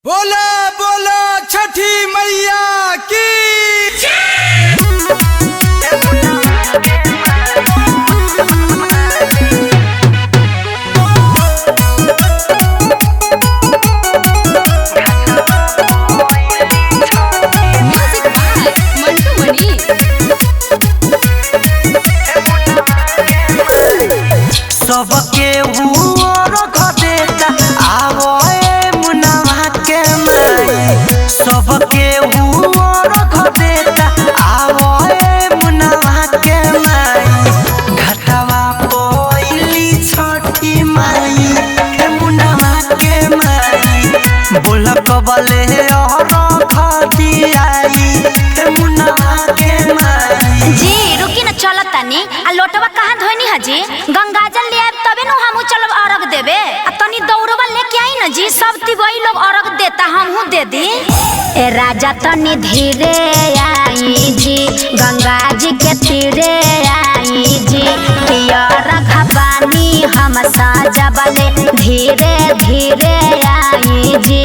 बोला बोला छठी मैया की सबके देता आवो मुनवा के माई सबके देता आवो मुनवा के माई घटवा कोइली छोटी माई हे मुनवा के माई बोल कबले और खदियाई हे मुनवा के माई जी रुकी न चलत तनी आ लोटवा कहां धोनी हजी गंगाजल ले आब तबे न हमहु चलब अरग देबे आ तनी दौड़वा लेके आई न जी सब तिवई लोग अरग देता हमहु दे दी ए राजा तनी धीरे आई जी गंगा जी के तीरे आई जी पियर घबानी हम सजबले धीरे धीरे आई जी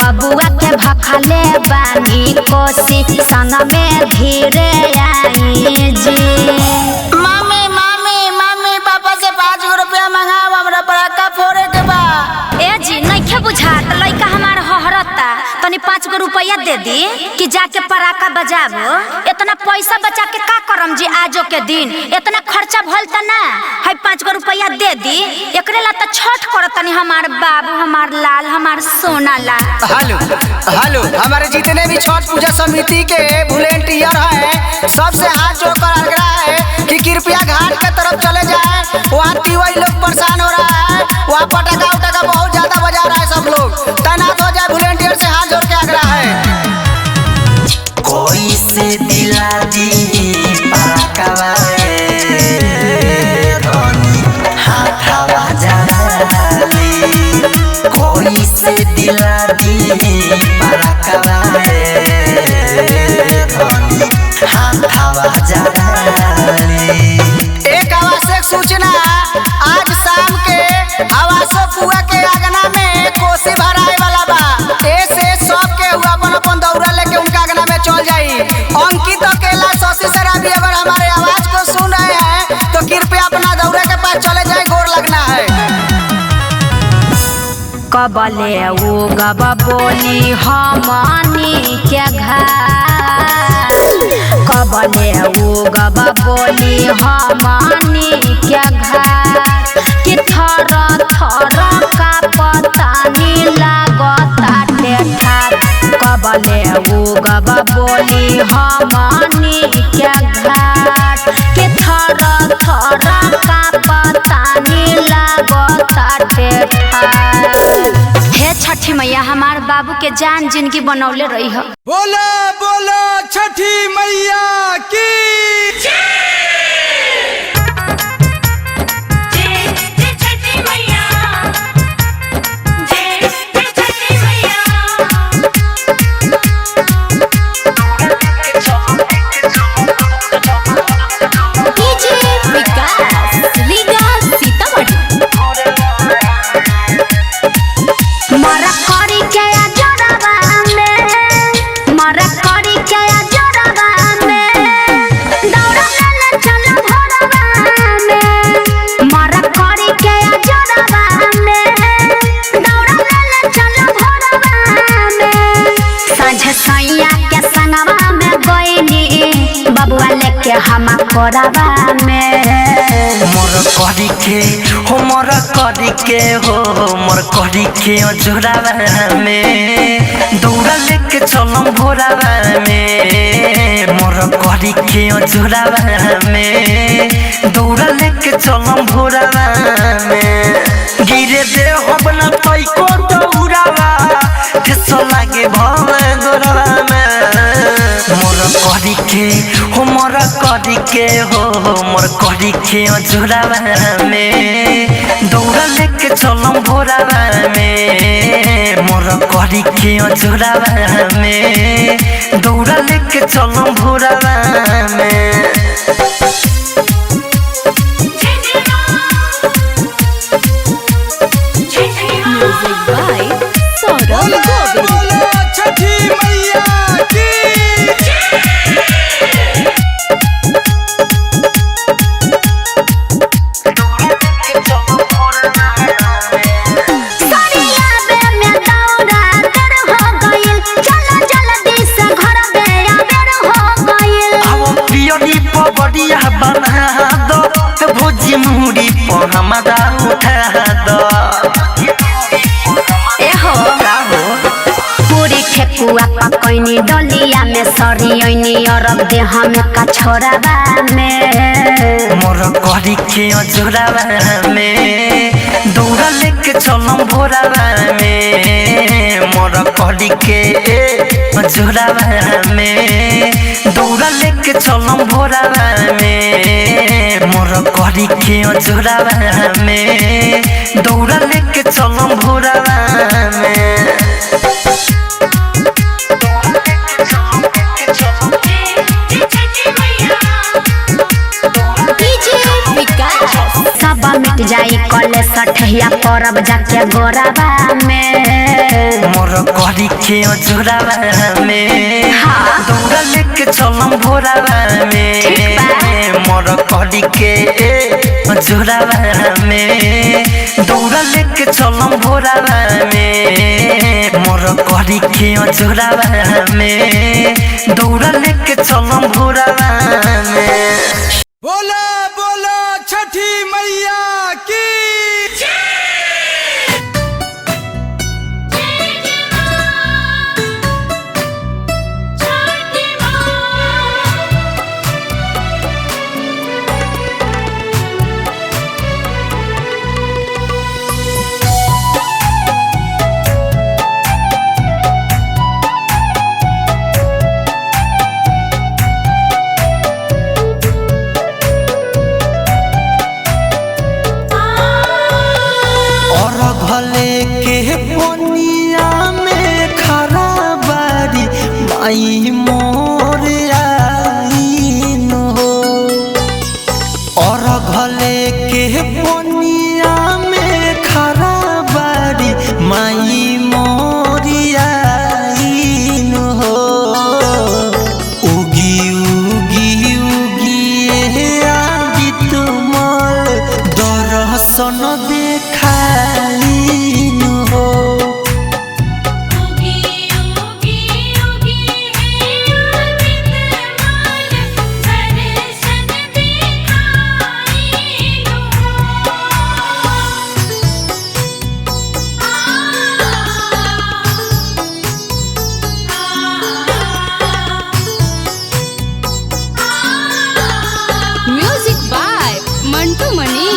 बबुआ के भखले बानी कोसी संग में धीरे आई जी मामी पापा से 5 रुपया मंगाओ हमरा पराका फोड़े के बा। ए जी नइखे बुझात लइका हमार हहरता तनी 5 रुपया दे दी कि जाके पराका बजाबो इतना पैसा बचा के का करम जी आजो के दिन इतना खर्चा भइल त ना है 5 रुपया दे दी एकरे ला त छठ करतनी हमार बाबू हमार लाल हमार सोना ला। हेलो हमारे जितने भी छठ पूजा समिति के वॉलंटियर हैं सबसे हाथ जोड़कर आग्रह है कि कृपया घाट के तरफ चले जाएं। वहाँ तिवई लोग परेशान हो रहा है, वहाँ पटाखा उटाखा बहुत ज्यादा बजा रहा है, सब लोग तैनात हो जाए। वॉलंटियर से हाथ जोड़ के आग्रह है। कोई से दिला दी पराकवा कोई से दिला दी पराकवा एक आवश्यक सूचना आज शाम के आवासो पुआ के आगना में कोसी भराए वाला बा। ऐसे सब के हुआ अपन दौरा लेके उनका आगना में चल जाई। अंकित अकेला शशि शराबी अगर हमारे आवाज को सुन रहे हैं तो कृपया अपना दौरे के पास चले जाए, गोर लगना है। कबले वो गब बोली हमनी के घर कबले वो गब बोली हमनी के घर कि थर थर का पतानी लागता ठाक कबले वो गब बोली हमनी के घर कि थर थर का पतानी लागता ठाक। हे छठी मैया हमार बाबू के जान जिंदगी बनौले रही हो। बोला बोला छठी मैया की बबुआ लेके हम कोरावा में मोर करी के हो मोर करी के हो मोर करी के जोरावा में दौड़ा लेके चलम भोरावा में मोर करी के जोरावा में दौड़ा लेके चलम भोरावा में गिरे दे अपना तई को दौरावा ठेस लागे भले गोरावा में मोर करी के हो मोर करी के हो मोर करी के जोरावा में दौड़ा लेके चलम भोरावा में मोर करी के जोरावा में दौड़ा लेके चलम भोरावा में। Music by Saurabh Govil. बोलो छठी मैया की सरिया बे में दौड़ा कर हो गइल, चलो जल्दी से घर बे आबेर हो गइल। आवो पियरी पगड़िया बना दो भोजी मुड़ी पर हमारा उठा दो एहो पूरी ठेकुआ पकैनी डलिया में सरियनी अरब देह में का छोराबा में मोर करी के अजोरावा में दौड़ा लेके चलम भोरावा में मोर करी के अजोरावा में दौड़ा लेके चलम भोरावा में मोर करी के अजोरावा में दौड़ा लेके चलम भोरावा में सब मिट जाई कले सठिया परब जाके गोराबा में मोर करी के अजोरावा में दौड़ा लेके चलम भोरावा में मोर करी के अजोरावा में दौड़ा लेके चलम भोरावा में मोर करी के अजोरावा में दौड़ा लेके चलम भोरावा में बोलो बोलो छठी मैया की भले के पनिया में खरा बारी माई मोर आईन हो और भले के पनिया में खरा बारी माई मोर आईन हो उगी उगी उगी आदि तुमल दर्शन देखा म्यूजिक बाय मंटू मनी।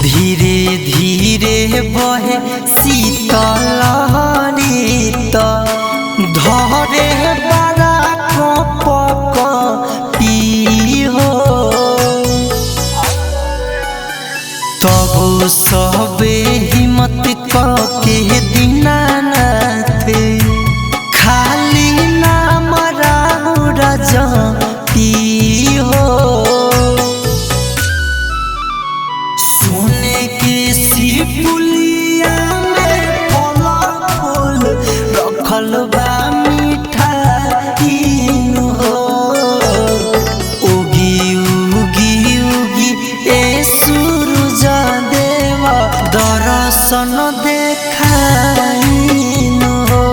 धीरे धीरे बहे शीतलहरी त धरे बड़ा कपक पी हो तब सबे हिम्मत के दीनानाथ खाली नाम राहु राजा पी हो पुलिया में फल फूल रखल बा मिठाई हो उगी उगी उगी ए सूरज देव दर्शन देखाई हो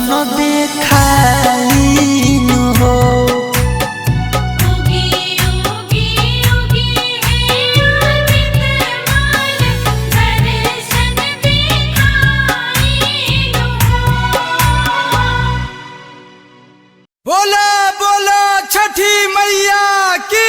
दर्शन देखाई हो बोला बोला छठी मैया की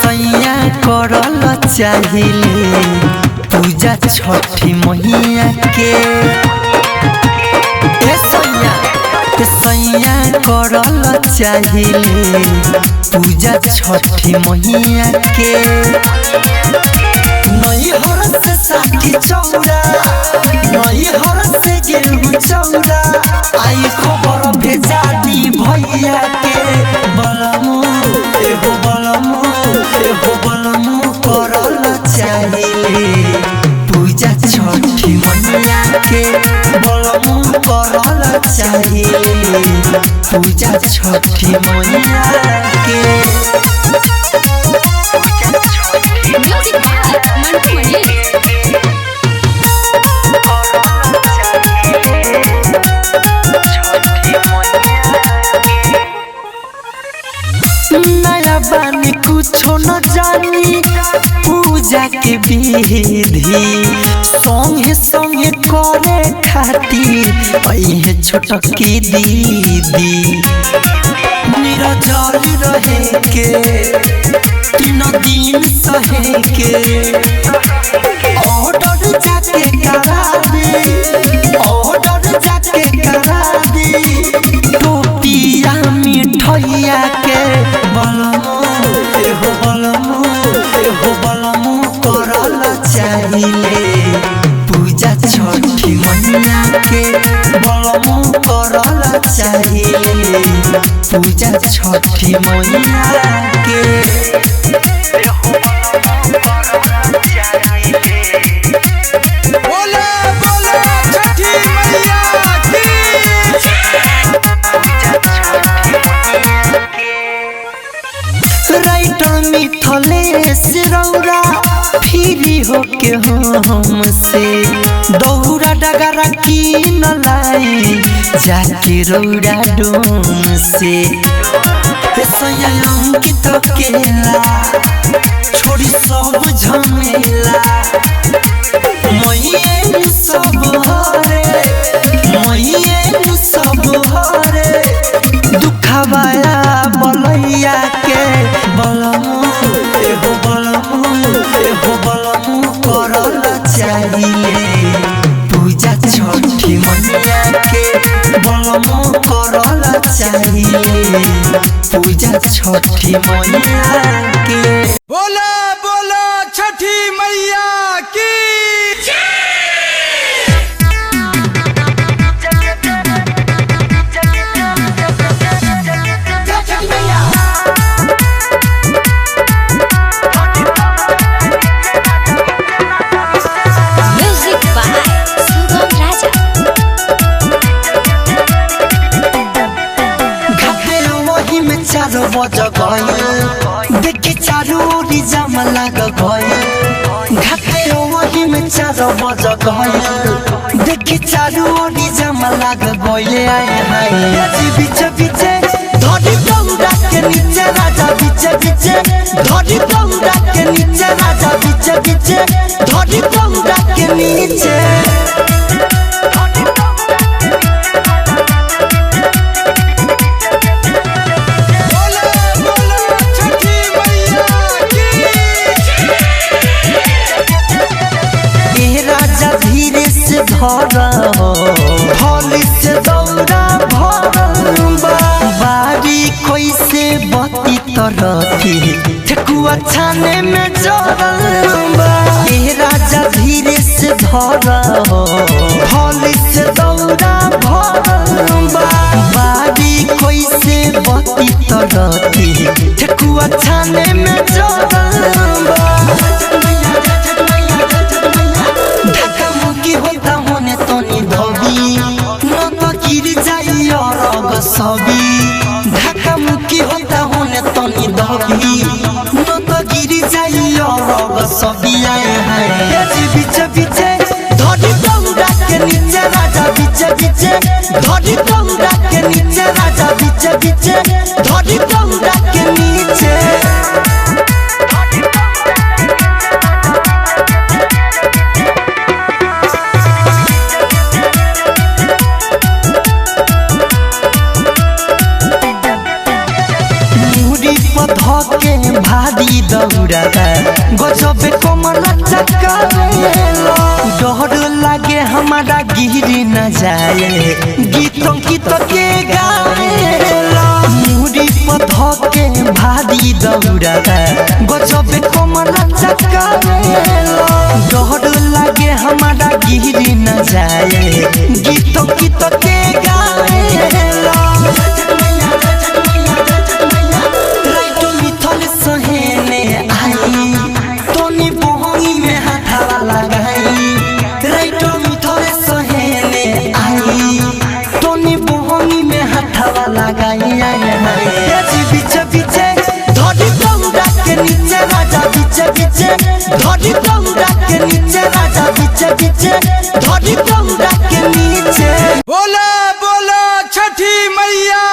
सैया करल चाहिए पूजा छठी मैया के सैया करल चाहिए पूजा छठी मैया के नई हर से साथी चौड़ा नई हर से गेहूं चौड़ा आई खबर भेजा दी भैया के बलमू एहो बलमू करल चाहिए पूजा छठी मैया के बलमू करल चाहिए पूजा छठी मैया के म्यूजिक बाय मंटू मनी। नया बानी कुछो न जानी पूजा के विधि संगे संगे करे खातिर अइहे छोटकी दीदी निरजल रहे के 3 दिन सहे के ऑर्डर जाके करा दी टोपिया मिठैया के बलमू करल चाहिए पूजा छठी मैया के बलमू करल चाहिए पूजा छठी मैया के बोला बोला छठी मैया की राइटर मिथलेश रौरा फ्री होके हमसे दौरा डगरा की न लाई जाके रौरा डोम से अंकित केला छोड़ी सब झमेला मैये सब हरे दुखवाया बलैया के बलमू करल चाहिए पूजा छठी मैया के बलमू करल चाहिए पूजा छठी मैया के बोला बोला छठी मैया की म्यूजिक बाय सुगम राजा। घाटे वही में 4 बज गए देखी चारू ओरी जाम लाग गए घाटे वही में 4 बज गए देखी चारू ओरी जाम लाग गए आए हाय बीचे बीचे धरी दौड़ा के नीचे राजा बीचे बीचे धरी दौड़ा के नीचे राजा बीचे बीचे धरी दौड़ा के नीचे बोला बोला छठी मैया की राजा धीरे से धरा होली से दौड़ा भरबा बारी कैसे बती तरती ठेकुआ छाने में जरबा राजा धीरे से धरा होली से दौड़ा भरबा बारी कैसे बती तरती ठेकुआ छाने में जरबा सभी धक्का मुक्की होता होने तनी दबी न तो गिरी जाई और सभी आए हैं बीचे बीचे धड़ी दौड़ा के नीचे राजा बीचे बीचे धड़ी दौड़ा के नीचे राजा बीचे बीचे धड़ी दौड़ा के नीचे धके भारी दौड़ा गजबे कमल चक्कर डर लागे हमारा गिरी न जाए गीतों गीत के गाए मुड़ी पर धके भारी दौड़ा गजबे कमल चक्कर डर लागे हमारा गिरी न जाए गीतों गीत के गाए बीचे बीचे धड़ी दौड़ा के नीचे राजा बीचे बीचे धड़ी दौड़ा के नीचे राजा बीचे बीचे धड़ी दौड़ा के नीचे बोला बोला छठी मैया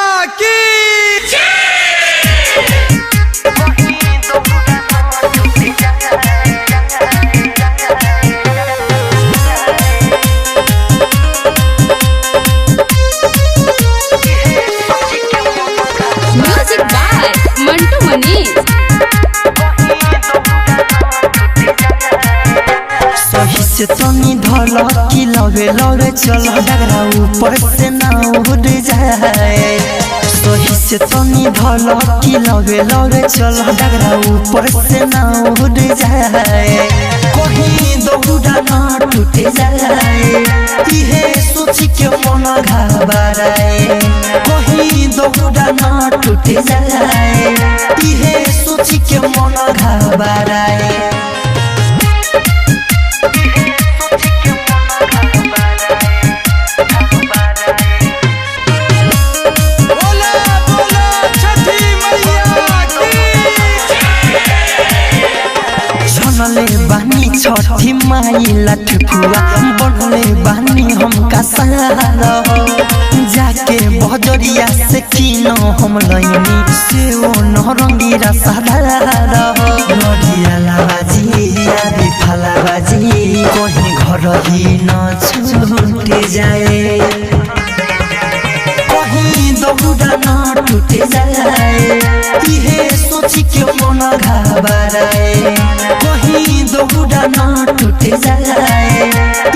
की Music by Mantu Mani. सही से तनी धल की लगे लगे चल डगरा ऊपर से ना उड़ जाए सही से तनी धल की लगे लगे चल डगरा ऊपर से ना उड़ जाए कहीं दौड़ा ना टूट जाए इहे सोच के मन घबराए कहीं दौड़ा ना टूट जाए इहे सोच के मन घबराए बनले बानी छठी माई लठपुआ बनले बानी हमका सहारा जाके बजरिया से किनो हम लइनी से ओ नरंगीरा सहारा लड़िया लाबाजी आदि फलाबाजी कहीं घर ही न छूट जाए कहीं दौड़ा न टूट जाए इहे सोच के मन घबराए कहीं दौड़ा न टूट जाए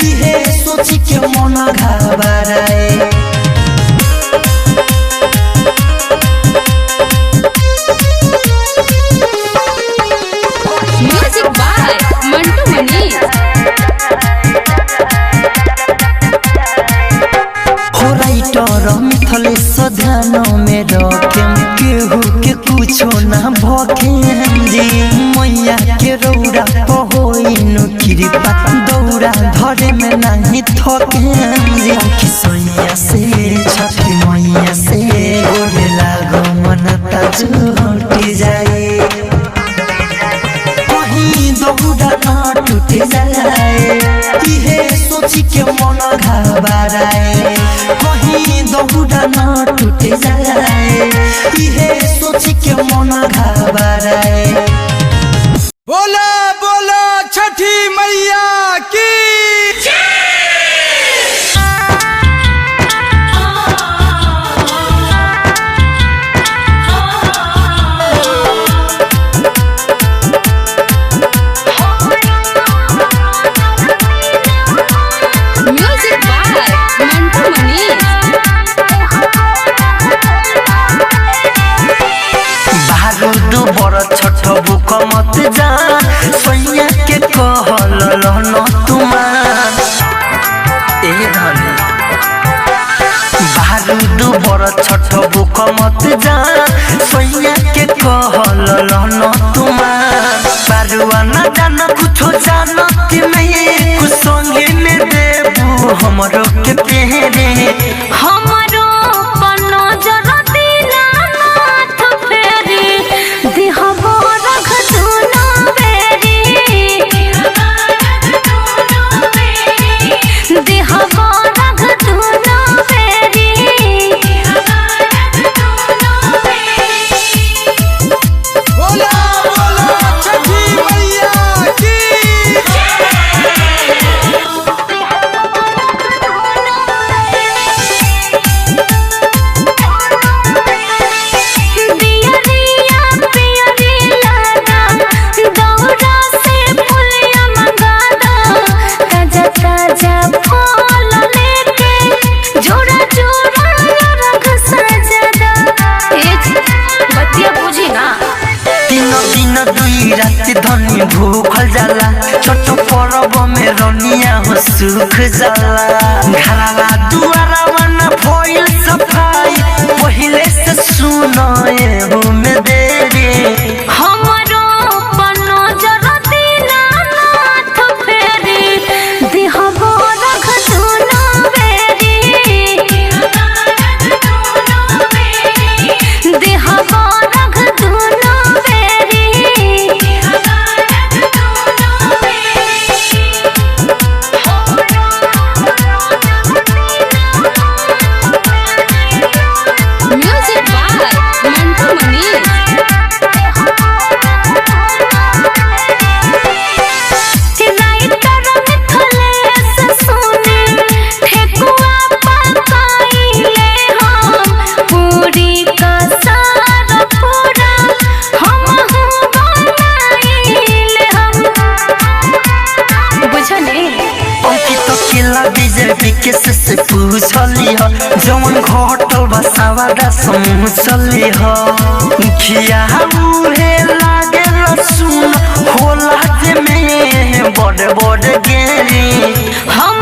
इहे सोच के मन घबराए Music by Mantu Mani. मिथले सधानो में रखेम केहू के कुछो ना भखेम जी मैया के रौरा पहोइनु कृपा दौरा धरे में नहीं थकेम जी किसैया से छठी मैया से गोरे लागो मन त जुट जाए कहीं दौड़ा ना टूट जाए इहे सोच के मन घबराए कहीं दौड़ा ना टूट जाए इहे सोच के मन घबराए बोला बोला छठी मैया की Music by Mantu Mani. बारूद बड़ छठ बुक मत जा सैया के कहल न तुमा ए धनी बारूद बड़ छठ बुक मत जा सैया के कहल न तुमा पारुआ न जान कुछो जानत नहीं कुछ संगे में देबू हमरो के पेरे हमरो पर नजर सुख जाला घरवा दुआरवा न भइल सफाई पहिले से सुनाए में देरी हमरो पनो जरती ना हाथ फेरी दिहबो रख सुनो बेरी दिहबो रख सुनो बेरी म्यूजिक बाय मंटू मनीष से पूछली हो जवन घटल बसावा दा समझली हो खिया मुहे लागे सुन होला जे में बड़ बड़ गेरी हम